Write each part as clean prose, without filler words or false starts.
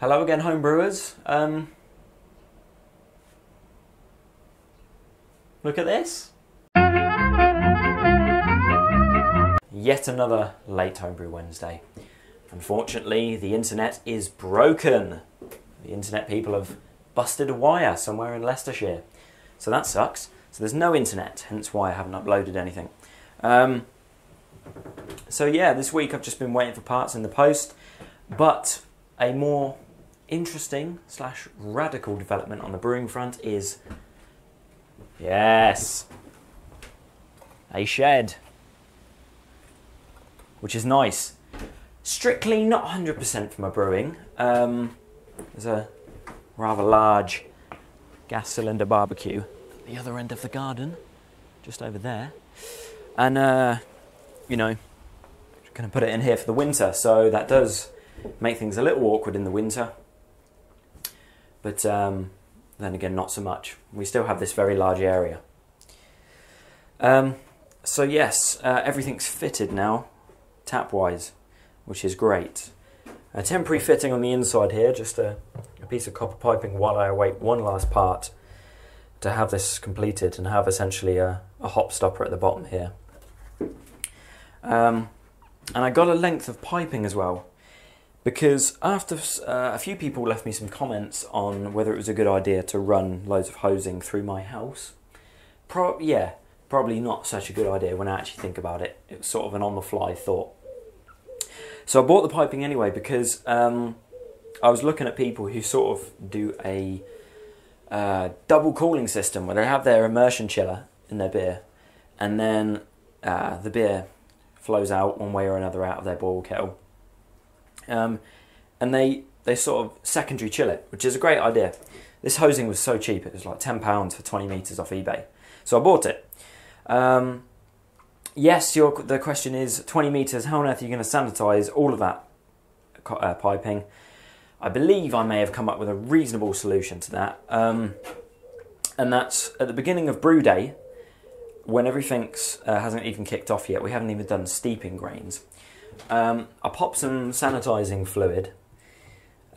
Hello again, homebrewers. Look at this. Yet another late Homebrew Wednesday. Unfortunately, the internet is broken. The internet people have busted a wire somewhere in Leicestershire. So that sucks. So there's no internet, hence why I haven't uploaded anything. So yeah, this week I've just been waiting for parts in the post, but a more interesting / radical development on the brewing front is, yes, a shed, which is nice. Strictly not 100% for my brewing. There's a rather large gas cylinder barbecue at the other end of the garden, just over there. And, you know, going to put it in here for the winter, so that does make things a little awkward in the winter. But then again, not so much. We still have this very large area. So yes, everything's fitted now, tap-wise, which is great. A temporary fitting on the inside here, just a piece of copper piping while I await one last part to have this completed and have essentially a hop stopper at the bottom here. And I got a length of piping as well, because after a few people left me some comments on whether it was a good idea to run loads of hosing through my house. Probably not such a good idea when I actually think about it. It was sort of an on-the-fly thought. So I bought the piping anyway because I was looking at people who sort of do a double cooling system where they have their immersion chiller in their beer, and then the beer flows out one way or another out of their boil kettle. And they sort of secondary chill it, which is a great idea. This hosing was so cheap, it was like £10 for 20 metres off eBay. So I bought it. Yes, the question is, 20 metres, how on earth are you going to sanitise all of that piping? I believe I may have come up with a reasonable solution to that. And that's at the beginning of brew day, when everything's hasn't even kicked off yet, we haven't even done steeping grains. I pop some sanitising fluid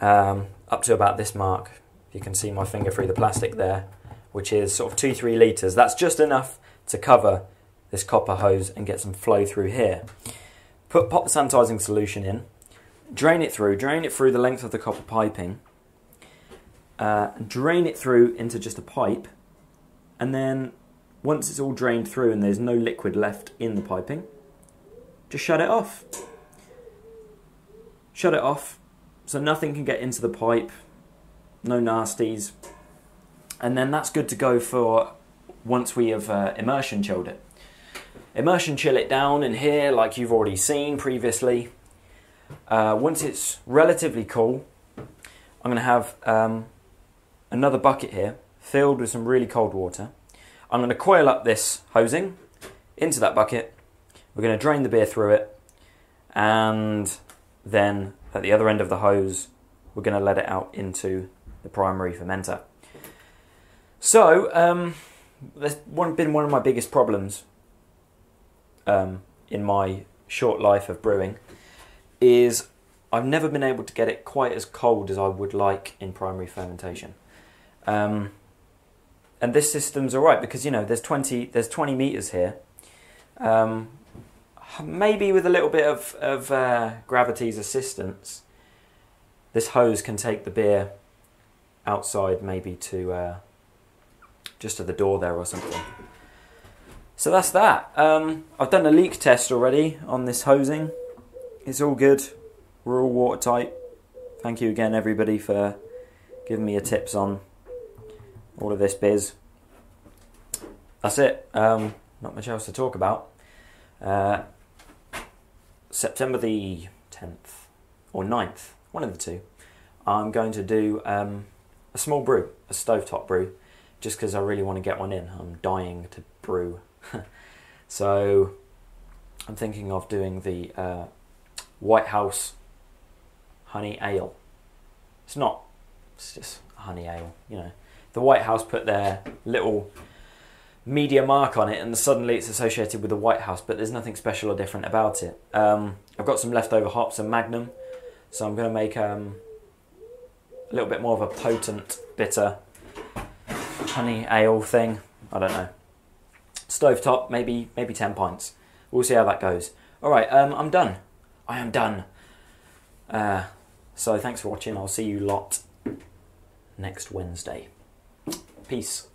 up to about this mark. You can see my finger through the plastic there, which is sort of 2-3 litres. That's just enough to cover this copper hose and get some flow through here. Pop the sanitising solution in, drain it through the length of the copper piping, drain it through into just a pipe, and then once it's all drained through and there's no liquid left in the piping, just shut it off. Shut it off so nothing can get into the pipe, no nasties. And then that's good to go for once we have immersion chilled it. Immersion chill it down in here like you've already seen previously. Once it's relatively cool, I'm going to have another bucket here filled with some really cold water. I'm going to coil up this hosing into that bucket. We're going to drain the beer through it, and then at the other end of the hose, we're going to let it out into the primary fermenter. So, that's been one of my biggest problems in my short life of brewing, is I've never been able to get it quite as cold as I would like in primary fermentation. And this system's alright because, you know, there's 20 metres here. Maybe with a little bit of gravity's assistance, this hose can take the beer outside, maybe to just to the door there or something. So that's that. I've done a leak test already on this hosing. It's all good. We're all watertight. Thank you again, everybody, for giving me your tips on all of this biz. That's it. Not much else to talk about. September the 10th or 9th, one of the two, I'm going to do a small brew, a stovetop brew, just because I really want to get one in. I'm dying to brew. So I'm thinking of doing the White House honey ale. It's just a honey ale, you know. The White House put their little media mark on it and suddenly it's associated with the White House, but there's nothing special or different about it. I've got some leftover hops and Magnum, so I'm going to make a little bit more of a potent, bitter honey ale thing. I don't know. Stovetop, maybe 10 pints. We'll see how that goes. All right, I'm done. I am done. So thanks for watching. I'll see you lot next Wednesday. Peace.